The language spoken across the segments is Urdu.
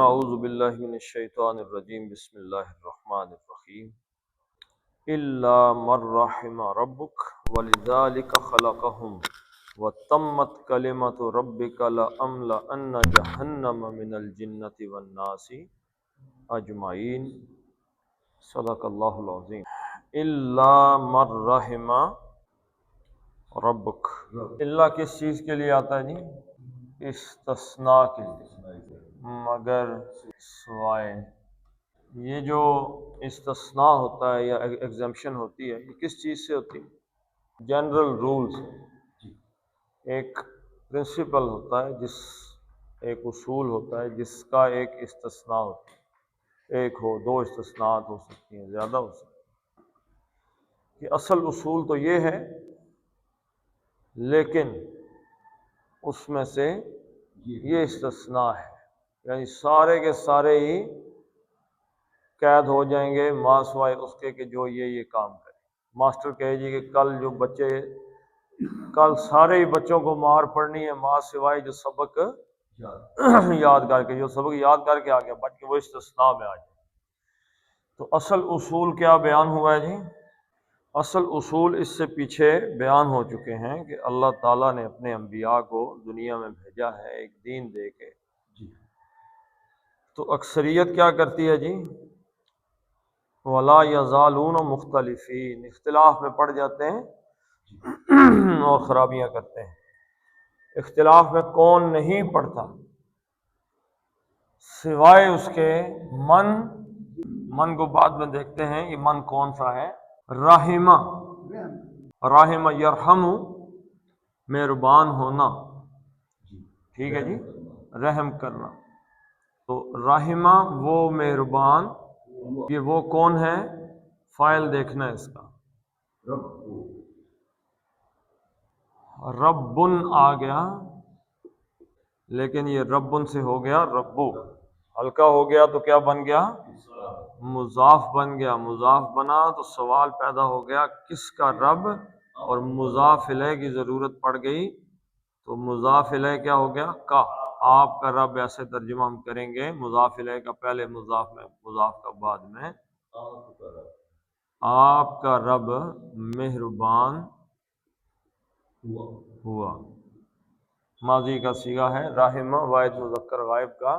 اعوذ باللہ من الشیطان الرجیم بسم اللہ الرحمن الرحیم الا من رحم ربک ولذلک خلقہم وتمت کلمۃ ربک لأملأن جہنم من الجنۃ والناس اجمعین صدق اللہ العظیم۔ الا من رحم ربک، الا کس چیز کے لیے آتا ہے جی؟ استثناء کے لیے، مگر سوائے۔ یہ جو استثناء ہوتا ہے یا ایگزمپشن ہوتی ہے، یہ کس چیز سے ہوتی ہے؟ جنرل رول سے۔ ایک پرنسپل ہوتا ہے، ایک اصول ہوتا ہے جس کا ایک استثناء ہوتا ہے، ایک ہو، دو استثناءات ہو سکتی ہیں، زیادہ ہو سکتی ہیں۔ کہ اصل اصول تو یہ ہے، لیکن اس میں سے یہ استثناء ہے، یعنی سارے کے سارے ہی قید ہو جائیں گے ما سوائے اس کے کہ جو یہ کام کرے۔ ماسٹر کہے جی کہ کل سارے ہی بچوں کو مار پڑنی ہے ما سوائے جو سبق یاد کر کے، جو سبق یاد کر کے آ گیا بچ کے، وہ استثناء میں آ جائے۔ تو اصل اصول کیا بیان ہوا ہے جی؟ اصل اصول اس سے پیچھے بیان ہو چکے ہیں کہ اللہ تعالیٰ نے اپنے انبیاء کو دنیا میں بھیجا ہے ایک دین دے کے۔ تو اکثریت کیا کرتی ہے جی؟ وَلَا يَزَالُونَ مُخْتَلِفِينَ، اختلاف میں پڑ جاتے ہیں اور خرابیاں کرتے ہیں۔ اختلاف میں کون نہیں پڑتا سوائے اس کے من کو بعد میں دیکھتے ہیں، یہ من کون سا ہے؟ رحمہ، رحمہ یرحم، مہربان ہونا، ٹھیک ہے جی، رحم کرنا۔ تو رحمہ وہ مہربان، یہ وہ کون ہے؟ فاعل دیکھنا ہے اس کا، ربن آ گیا، لیکن یہ ربن سے ہو گیا ربو، ہلکا ہو گیا تو کیا بن گیا؟ مضاف بن گیا۔ مضاف بنا تو سوال پیدا ہو گیا کس کا رب، اور مضاف الیہ کی ضرورت پڑ گئی، تو مضاف الیہ کیا ہو گیا؟ کا۔ آپ کا رب ایسے ترجمہ ہم کریں گے، مضاف الیہ کا پہلے مضاف میں، مضاف کا بعد میں۔ آپ کا رب مہربان ہوا، ماضی کا صیغہ ہے، رحمہ واحد مذکر غائب کا۔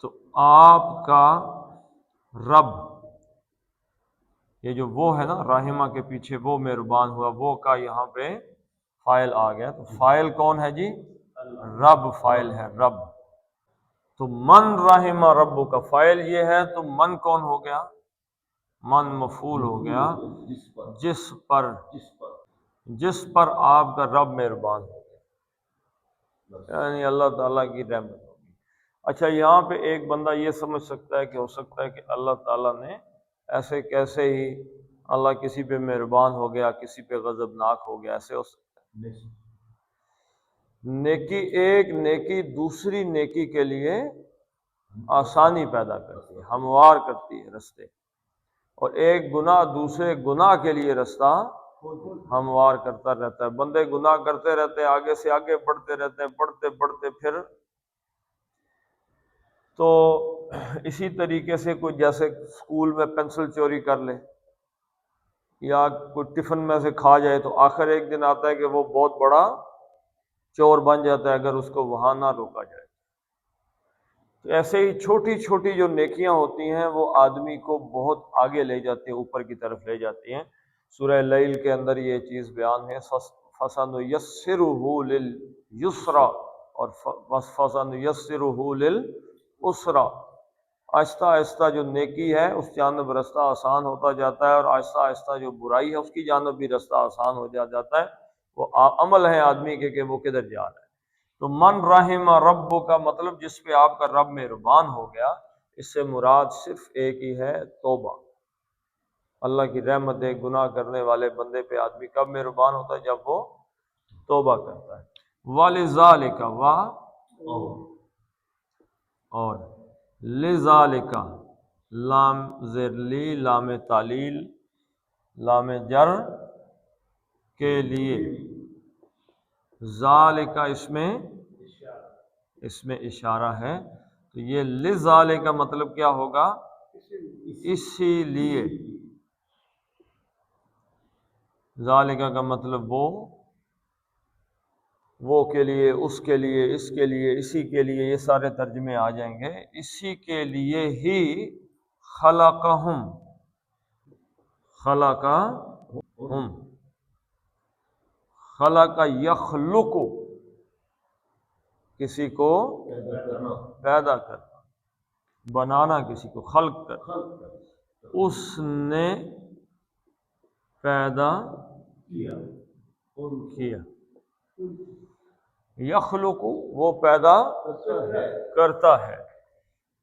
تو آپ کا رب، یہ جو وہ ہے نا رحمہ کے پیچھے وہ مہربان ہوا، وہ کا یہاں پہ فاعل آ گیا۔ تو فاعل کون ہے جی؟ رب فاعل ہے، رب۔ تو من رحمہ رب کا فاعل یہ ہے، تو من کون ہو گیا؟ من مفعول ہو گیا، جس پر آپ کا رب مہربان ہو گیا، یعنی اللہ تعالیٰ کی رحمت ہوگی۔ اچھا، یہاں پہ ایک بندہ یہ سمجھ سکتا ہے کہ ہو سکتا ہے کہ اللہ تعالیٰ نے ایسے کیسے ہی اللہ کسی پہ مہربان ہو گیا، کسی پہ غضبناک ہو گیا، ایسے ہو سکتا ہے؟ نیکی، ایک نیکی دوسری نیکی کے لیے آسانی پیدا کرتی ہے، ہموار کرتی ہے رستے، اور ایک گناہ دوسرے گناہ کے لیے رستہ ہموار کرتا رہتا ہے۔ بندے گناہ کرتے رہتے ہیں، آگے سے آگے بڑھتے رہتے ہیں، بڑھتے بڑھتے پھر تو اسی طریقے سے کوئی جیسے اسکول میں پینسل چوری کر لے یا کوئی ٹفن میں سے کھا جائے، تو آخر ایک دن آتا ہے کہ وہ بہت بڑا چور بن جاتا ہے اگر اس کو وہاں نہ روکا جائے۔ تو ایسے ہی چھوٹی چھوٹی جو نیکیاں ہوتی ہیں وہ آدمی کو بہت آگے لے جاتی ہیں، اوپر کی طرف لے جاتی ہیں۔ سورہ لیل کے اندر یہ چیز بیان ہے، فَسَنُيَسِّرُهُ لِلْيُسْرَىٰ اور فَسَنُيَسِّرُهُ لِلْعُسْرَىٰ۔ آہستہ آہستہ جو نیکی ہے اس جانب رستہ آسان ہوتا جاتا ہے، اور آہستہ آہستہ جو برائی ہے اس کی جانب بھی رستہ آسان ہو جاتا ہے۔ وہ عمل ہے آدمی کے کہ وہ کدھر جا رہا ہے۔ تو من رحم رب کا مطلب جس پہ آپ کا رب مہربان ہو گیا، اس سے مراد صرف ایک ہی ہے، توبہ۔ اللہ کی رحمت ایک گناہ کرنے والے بندے پہ آدمی کب مہربان ہوتا ہے؟ جب وہ توبہ کرتا ہے۔ وَلِذَالِکَ، اور لذالک، لام زرلی، لام تعلیل، لام جر کے لیے، ذالک اس میں اس میں اشارہ ہے، تو یہ لذالک کا مطلب کیا ہوگا؟ اسی لیے، ذالک کا مطلب وہ کے لیے، اس کے لیے، اس کے لیے، اسی کے لیے، یہ سارے ترجمے آ جائیں گے۔ اسی کے لیے ہی خلقہم، خلقہم، خلق یخلق، کسی کو پیدا کرنا، بنانا، کسی کو خلق کرنا، اس نے پیدا کیا۔ یخلق وہ پیدا کرتا ہے،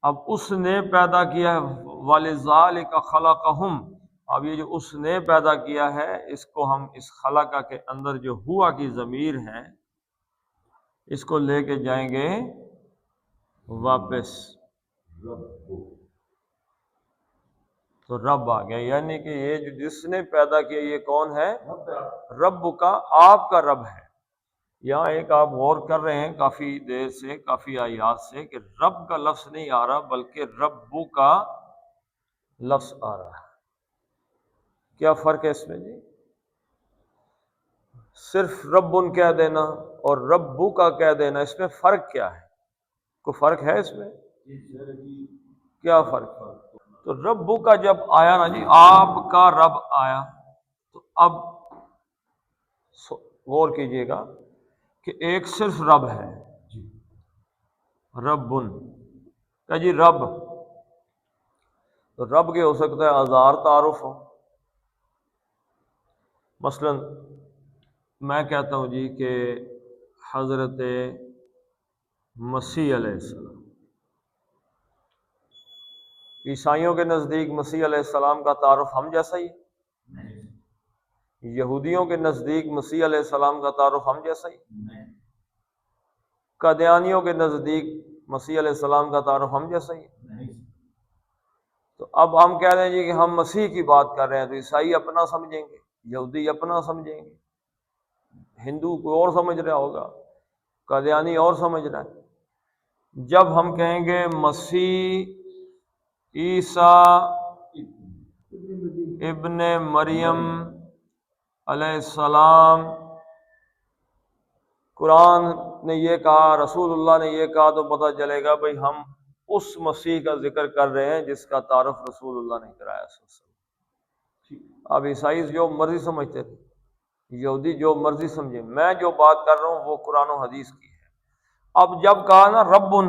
اب اس نے پیدا کیا ہے، وَلِذَالِكَ خَلَقَهُمْ، اب یہ جو اس نے پیدا کیا ہے، اس کو ہم اس خلقہ کے اندر جو ہوا کی ضمیر ہے اس کو لے کے جائیں گے واپس، تو رب آ گیا، یعنی کہ یہ جو جس نے پیدا کیا یہ کون ہے؟ رب کا، آپ کا رب ہے۔ یہاں ایک آپ غور کر رہے ہیں کافی دیر سے، کافی آیات سے، کہ رب کا لفظ نہیں آ رہا بلکہ ربو کا لفظ آ رہا ہے۔ کیا فرق ہے اس میں جی؟ صرف ربن کہہ دینا اور ربو کا کہہ دینا، اس میں فرق کیا ہے؟ کوئی فرق ہے اس میں؟ کیا فرق ہے؟ تو ربو کا جب آیا نا جی، آپ کا رب آیا، تو اب غور کیجئے گا کہ ایک صرف رب ہے، ربن کہ جی رب، تو رب کے ہو سکتا ہے ہزار تعارف ہو۔ مثلا میں کہتا ہوں جی کہ حضرت مسیح علیہ السلام، عیسائیوں کے نزدیک مسیح علیہ السلام کا تعارف ہم جیسا ہی ہے، یہودیوں کے نزدیک مسیح علیہ السلام کا تعارف ہم جیسا ہی، قادیانیوں کے نزدیک مسیح علیہ السلام کا تعارف ہم جیسا ہی۔ تو اب ہم کہہ رہے ہیں جی کہ ہم مسیح کی بات کر رہے ہیں، تو عیسائی اپنا سمجھیں گے، یہودی اپنا سمجھیں گے، ہندو کوئی اور سمجھ رہا ہوگا، قادیانی اور سمجھ رہا ہے۔ جب ہم کہیں گے مسیح عیسیٰ ابن مریم علیہ السلام، قرآن نے یہ کہا، رسول اللہ نے یہ کہا، تو پتہ چلے گا بھئی ہم اس مسیح کا ذکر کر رہے ہیں جس کا تعارف رسول اللہ نے کرایا صلی اللہ علیہ وسلم۔ اب عیسائی جو مرضی سمجھتے تھے، یہودی جو مرضی سمجھے، میں جو بات کر رہا ہوں وہ قرآن و حدیث کی ہے۔ اب جب کہا نا ربن،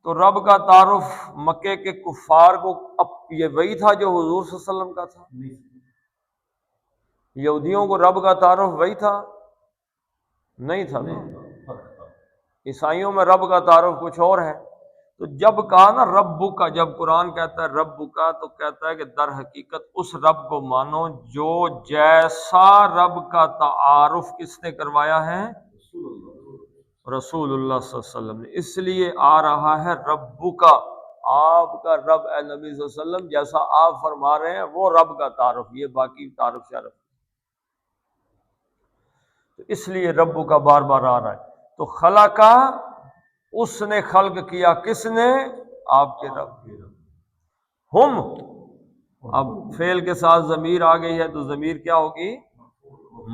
تو رب کا تعارف مکے کے کفار کو، اب یہ وہی تھا جو حضور صلی اللہ علیہ وسلم کا تھا؟ یہودیوں کو رب کا تعارف وہی تھا؟ نہیں تھا نا، عیسائیوں میں رب کا تعارف کچھ اور ہے۔ تو جب کہا نا ربو کا، جب قرآن کہتا ہے ربو کا، تو کہتا ہے کہ در حقیقت اس رب کو مانو جو جیسا رب کا تعارف کس نے کروایا ہے؟ رسول اللہ صلی اللہ علیہ وسلم نے۔ اس لیے آ رہا ہے ربو کا، آپ کا رب اے نبی صلی اللہ علیہ وسلم، جیسا آپ فرما رہے ہیں وہ رب کا تعارف، یہ باقی تعارف شرف، تو اس لیے ربو کا بار بار آ رہا ہے۔ تو خلقہ، اس نے خلق کیا، کس نے؟ آپ کے رب۔ ہم، اب فعل کے ساتھ ضمیر آ گئی ہے تو ضمیر کیا ہوگی؟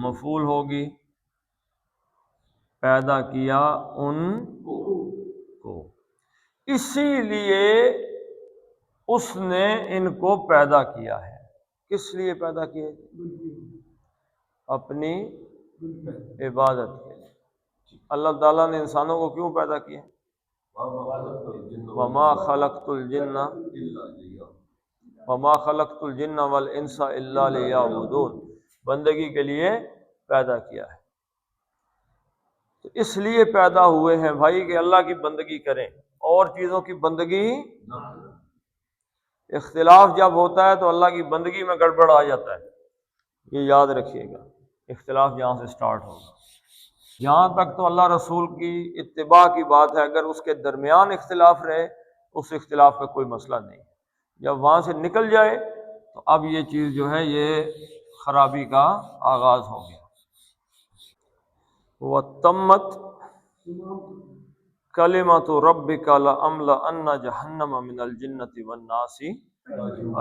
مفعول ہوگی، پیدا کیا ان کو، اسی لیے اس نے ان کو پیدا کیا ہے۔ کس لیے پیدا کیا؟ اپنی عبادت کے لیے۔ اللہ تعالیٰ نے انسانوں کو کیوں پیدا کیا؟ وما خلقت الجن والانس الا لیعبدون، بندگی کے لیے پیدا کیا ہے۔ تو اس لیے پیدا ہوئے ہیں بھائی کہ اللہ کی بندگی کریں، اور چیزوں کی بندگی نہ کریں۔ اختلاف جب ہوتا ہے تو اللہ کی بندگی میں گڑبڑ آ جاتا ہے، یہ یاد رکھیے گا، اختلاف یہاں سے سٹارٹ ہوگا۔ یہاں تک تو اللہ رسول کی اتباع کی بات ہے، اگر اس کے درمیان اختلاف رہے اس اختلاف کا کوئی مسئلہ نہیں، جب وہاں سے نکل جائے تو اب یہ چیز جو ہے یہ خرابی کا آغاز ہو گیا۔ وَتَمَّتْ کلمۃ ربک لأملأن جہنم من الجنۃ والناس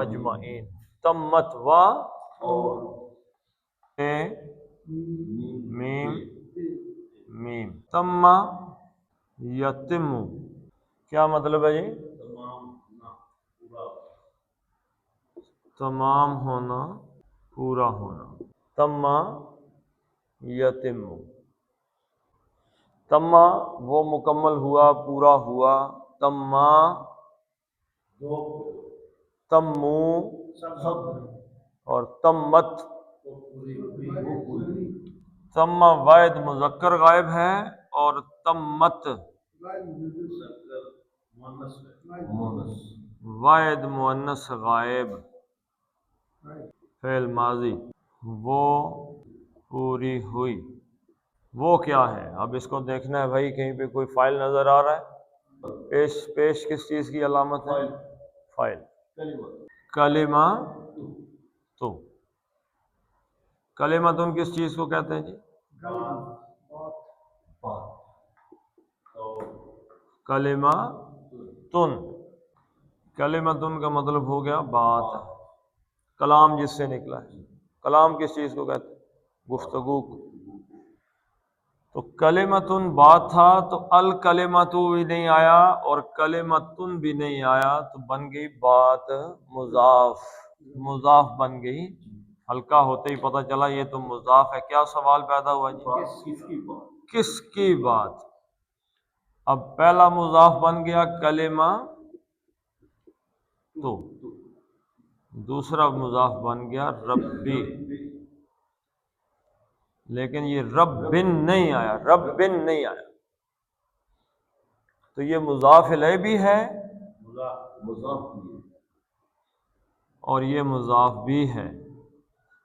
اجمعین. تمت وا اے میم میم تم یتم. کیا مطلب ہے جی؟ تمام ہونا، پورا ہونا. تم یتم، تم وہ مکمل ہوا، پورا ہوا. تم تمو اور تمت. تم واحد مذکر غائب ہے اور تمت واحد مؤنث غائب. فعل ماضی. وہ پوری ہوئی. وہ کیا ہے؟ اب اس کو دیکھنا ہے بھائی، کہیں پہ کوئی فائل نظر آ رہا ہے؟ پیش کس چیز کی علامت ہے؟ فائل. کلمہ تو کلمہ تن کس چیز کو کہتے ہیں جی؟ کلمہ تن. کلمہ تن کا مطلب ہو گیا بات، کلام جس سے نکلا ہے. کلام کس چیز کو کہتے ہیں؟ گفتگو کو. تو کلمتن بات تھا تو الکلمتو بھی نہیں آیا اور کلمتن بھی نہیں آیا، تو بن گئی بات مضاف. مضاف بن گئی. ہلکا ہوتے ہی پتہ چلا یہ تو مضاف ہے. کیا سوال پیدا ہوا جی؟ کس کی بات؟ اب پہلا مضاف بن گیا کلمہ تو، دوسرا مضاف بن گیا ربی. لیکن یہ رب بن نہیں آیا، رب بن نہیں آیا. تو یہ مضاف الیہ بھی ہے اور یہ مضاف بھی ہے.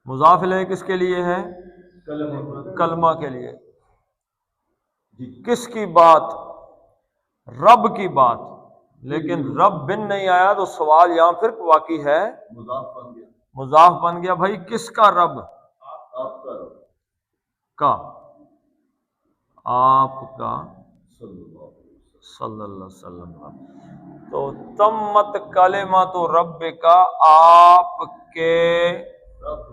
مضاف الیہ کس کے لیے ہے؟ کلمہ کے لیے. کس کی بات؟ رب کی بات. لیکن رب بن نہیں آیا تو سوال یہاں پھر واقعی ہے، مضاف بن گیا. بھائی کس کا رب؟ کا، آپ کا صلی اللہ علیہ وسلم. تو تمت کلمۃ ربک، آپ کے رب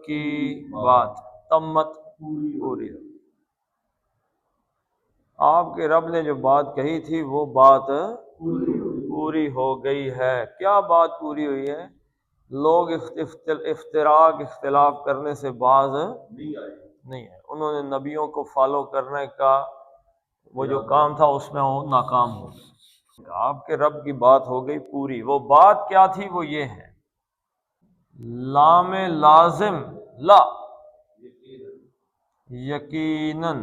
کی بات. تمت پوری. آپ کے رب نے جو بات کہی تھی وہ بات پوری ہو گئی ہے. کیا بات پوری ہوئی ہے؟ لوگ اختلاف کرنے سے باز نہیں ہے. انہوں نے نبیوں کو فالو کرنے کا وہ جو کام تھا اس میں وہ ناکام ہو گئے. آپ کے رب کی بات ہو گئی پوری. وہ بات کیا تھی؟ وہ یہ ہے لام لازم لا، یقیناً،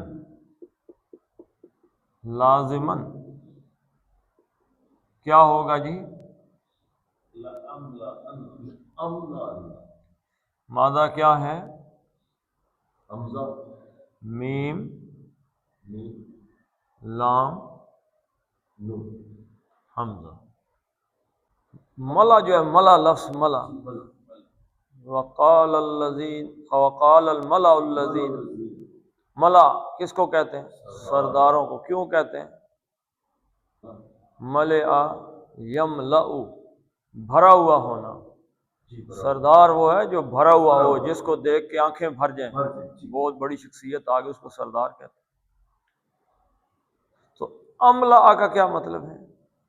لازماً. کیا ہوگا جی؟ مادہ کیا ہے؟ میم لام حمزہ. ملا جو ہے، ملا لفظ ملا. وقال الملأ الذین، ملا کس کو کہتے ہیں؟ سرداروں کو. کیوں کہتے ہیں؟ ملأ یملأ، بھرا ہوا ہونا. سردار وہ ہے جو بھرا ہوا ہو، جس کو دیکھ کے آنکھیں بھر جائیں. بہت بڑی شخصیت آگے اس کو سردار کہتے ہیں. تو املا کا کیا مطلب ہے؟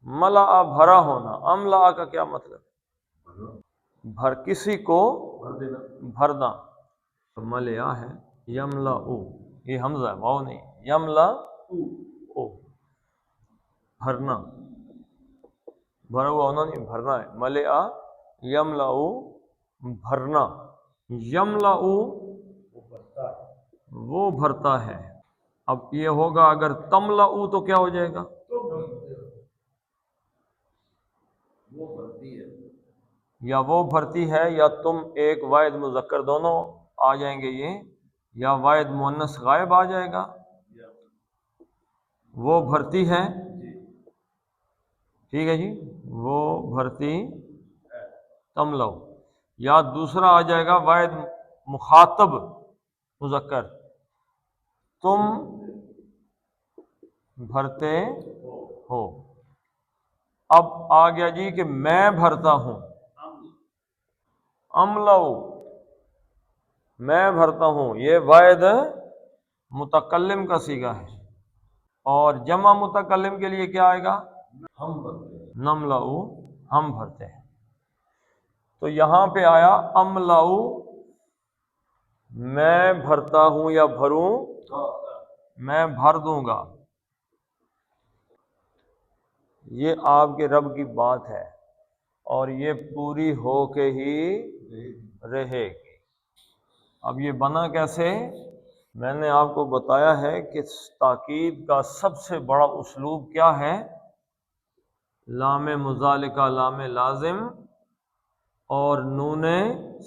ملا بھرا ہونا. املا کا کیا مطلب ہے؟ بھر، کسی کو بھرنا. ملیا ہے، یملا او، یہ حمزہ ہے، واو نہیں. یملا او، بھرنا. بھرا ہوا ہونا نہیں، بھرنا ہے. ملیا یملا او، بھرنا. یملا او وہ بھرتا ہے. اب یہ ہوگا اگر تملا او تو کیا ہو جائے گا؟ یا وہ بھرتی ہے، یا تم ایک واحد مذکر دونوں آ جائیں گے یہ، یا واحد مؤنث غائب آ جائے گا. وہ بھرتی ہے، ٹھیک ہے جی، وہ بھرتی تملو. یا دوسرا آ جائے گا واحد مخاطب مذکر، تم بھرتے ہو. اب آ گیا جی کہ میں بھرتا ہوں. املؤ، میں بھرتا ہوں، یہ واحد متکلم کا صیغہ ہے. اور جمع متکلم کے لیے کیا آئے گا؟ ہم بھرتے ہیں. نملؤ، ہم بھرتے ہیں. تو یہاں پہ آیا املؤ، میں بھرتا ہوں یا بھروں، میں بھر دوں گا. یہ آپ کے رب کی بات ہے اور یہ پوری ہو کے ہی رہے گی. اب یہ بنا کیسے؟ میں نے آپ کو بتایا ہے کہ تاکید کا سب سے بڑا اسلوب کیا ہے؟ لام مزالکہ، لام لازم اور نون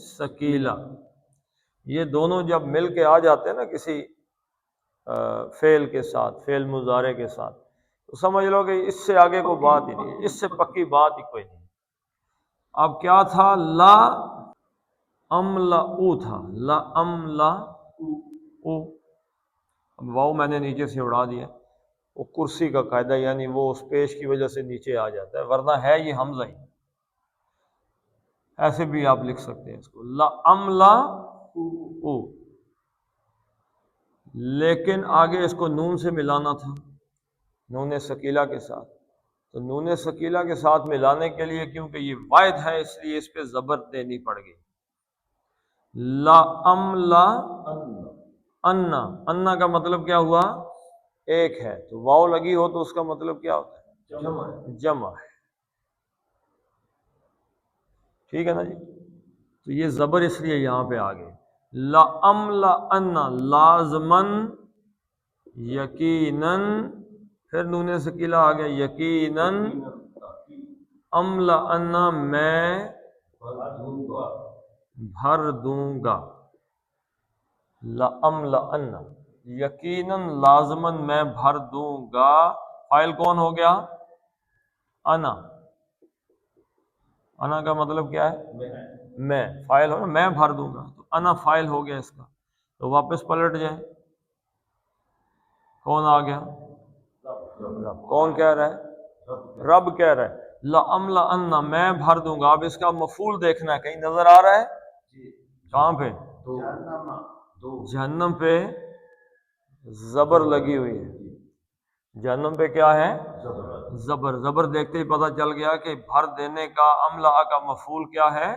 ثقیلہ. یہ دونوں جب مل کے آ جاتے ہیں نا کسی فعل کے ساتھ، فعل مضارع کے ساتھ، تو سمجھ لو کہ اس سے آگے کوئی بات ہی نہیں، اس سے پکی بات ہی کوئی نہیں. اب کیا تھا؟ لا املؤ تھا، لا املؤ. اب واؤ میں نے نیچے سے اڑا دیا، وہ کرسی کا قاعدہ، یعنی وہ اس پیش کی وجہ سے نیچے آ جاتا ہے، ورنہ ہے یہ حمزہ ہی. ایسے بھی آپ لکھ سکتے ہیں اس کو، لا املؤ، لیکن آگے اس کو نون سے ملانا تھا، نون ثقیلہ کے ساتھ. تو نون ثقیلہ کے ساتھ ملانے کے لیے، کیونکہ یہ واحد ہے، اس لیے اس پہ زبر دینی پڑ گئی. لا املا انا، انا کا مطلب کیا ہوا؟ ایک ہے، تو واؤ لگی ہو تو اس کا مطلب کیا ہوتا ہے؟ جمع ہے. ٹھیک ہے نا جی؟ تو یہ زبر اس لیے یہاں پہ آ گئی. لا املا انا، لازمن، یقیناً، پھر نون ثقیلہ آ گیا، یقیناً، املا انا، میں بھر دوں گا. لا املا انا، یقیناً، لازماً، میں بھر دوں گا. فاعل کون ہو گیا؟ انا. انا کا مطلب کیا ہے؟ میں. فاعل ہو نا، میں بھر دوں گا، تو انا فاعل ہو گیا اس کا. تو واپس پلٹ جائیں، کون آ گیا؟ رب. کون کہہ رہا ہے؟ رب کہہ رہا ہے. لا املا انا، میں بھر دوں گا. اب اس کا مفعول دیکھنا ہے، کہیں نظر آ رہا ہے؟ کہاں پہ؟ جہنم پہ زبر لگی ہوئی ہے. جہنم پہ کیا ہے؟ زبر. زبر دیکھتے ہی پتہ چل گیا کہ بھر دینے کا املا کا مفعول کیا ہے؟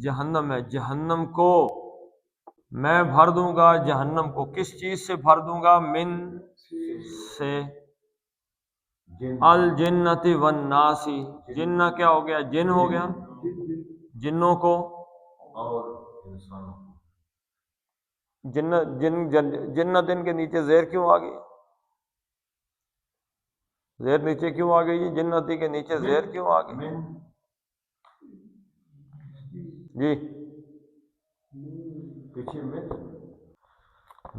جہنم ہے. جہنم کو میں بھر دوں گا. جہنم کو کس چیز سے بھر دوں گا؟ من سے. الجنتی والناسی، جنہ کیا ہو گیا؟ جن ہو گیا. جنوں کو، جنتن کے نیچے زیر کیوں آ گئی؟ زیر نیچے کیوں آ گئی؟ جنتی کے نیچے زیر کیوں آ گئی؟ جی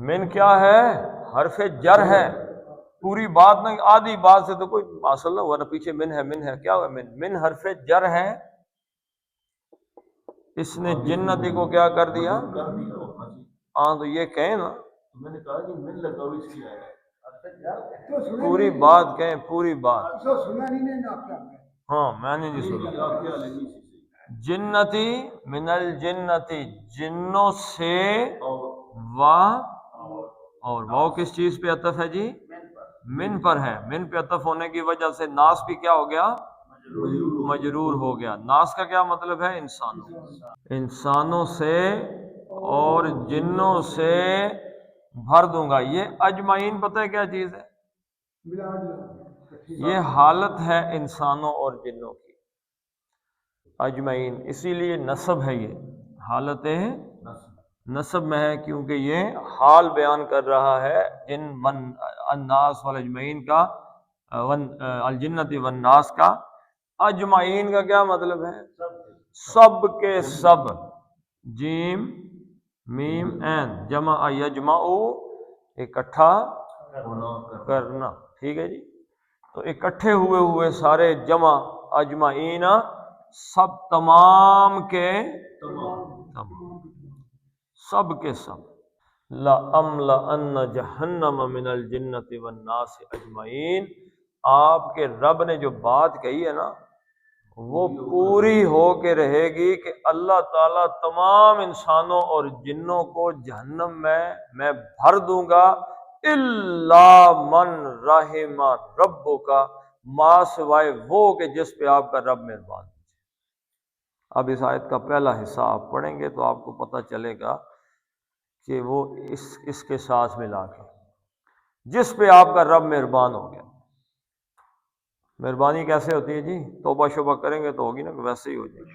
من کیا ہے؟ حرف جر ہے. پوری بات نہیں، آدھی بات سے تو کوئی حاصل نہ ہوا نا. پیچھے من ہے، من ہے، کیا ہوا؟ من حرف جر ہے. اس نے جنتی کو کیا کر دیا؟ ہاں تو یہ کہیں نا، میں نے کہا کہ من لگا ہوئی اس کی ہے، پوری بات کہیں، پوری بات. ہاں میں نے نہیں سنا. جنتی من الجنتی، جنوں سے، اور واؤ کس چیز پہ عطف ہے جی؟ من پر ہے. من پہ عطف ہونے کی وجہ سے ناس بھی کیا ہو گیا؟ مجرور ہو گیا. ناس کا کیا مطلب ہے؟ انسانوں. انسانوں سے اور جنوں سے بھر دوں گا. یہ اجمعین پتہ ہے کیا چیز ہے؟ یہ حالت ہے انسانوں اور جنوں کی، اجمعین. اسی لیے نصب ہے، یہ حالت نصب میں ہے، کیونکہ یہ حال بیان کر رہا ہے جن الناس والاجمعین کا، الجنت والناس کا. اجمعین کا کیا مطلب ہے؟ سب کے سب. جیم میم عین، جمع یجمع، اکٹھا کرنا. ٹھیک ہے جی؟ تو اکٹھے ہوئے سارے جمع، اجمعین، سب، تمام کے تمام، سب کے سب. لَأَمْلَأَنَّ جَهَنَّمَ مِنَ الْجِنَّةِ وَالنَّاسِ اجمعین، آپ کے رب نے جو بات کہی ہے نا وہ پوری ہو کے رہے گی کہ اللہ تعالیٰ تمام انسانوں اور جنوں کو جہنم میں بھر دوں گا، الا من رحم ربک، ما سوائے وہ کہ جس پہ آپ کا رب مہربان ہے۔ اب اس آیت کا پہلا حصہ آپ پڑھیں گے تو آپ کو پتہ چلے گا کہ وہ اس کے ساتھ ملا کے جس پہ آپ کا رب مہربان ہو گیا۔ مہربانی کیسے ہوتی ہے جی؟ توبہ شبہ کریں گے تو ہوگی نا، کہ ویسے ہی ہو جائے گی۔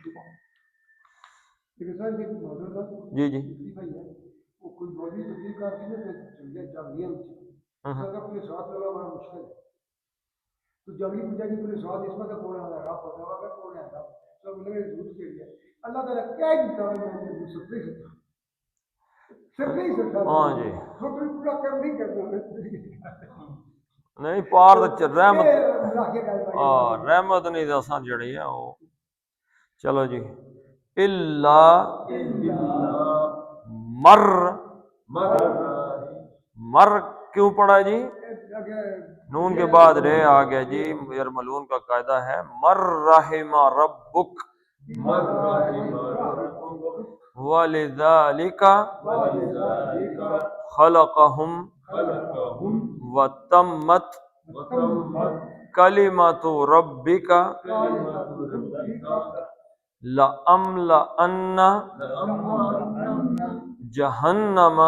جی جی تو جب یہ پوچھا کہ پورے سواد اس میں کا کون ہے رب ہوگا کا کون ہے رب سب لوگ جھوٹ کے لیا اللہ تعالیٰ کیا دیتا ہے میں سب نہیں سکتا ہاں جی تو پورا کر نہیں کرنا نہیں پار رحمت نہیں دساں جڑی ہے وہ۔ چلو جی، اللہ مر مر کیوں پڑا جی؟ نون کے بعد رے آ گیا جی، یرملون کا قاعدہ ہے مر رحم ربک وَلِذَالِكَ خَلَقَهُمْ وَتَمَّتْ كَلِمَةُ رَبِّكَ لَأَمْلَأَنَّ جَهَنَّمَ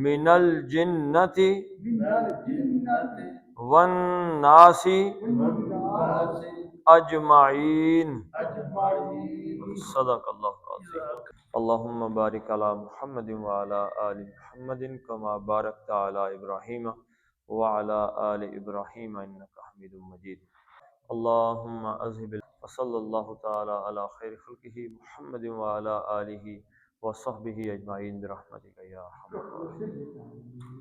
مِنَ الْجِنَّةِ وَالنَّاسِ اجمعین۔ صدق اللہ العظیم۔ اللہم بارک علی محمد وعلی آل محمد کما بارکت علی ابراہیم وعلی آل ابراہیم انک حمید مجید۔ اللہم اذھب وصلی اللہ تعالی علی خیر خلقہ محمد وعلی آلہ وصحبہ اجمعین برحمتک یا ارحم الراحمین۔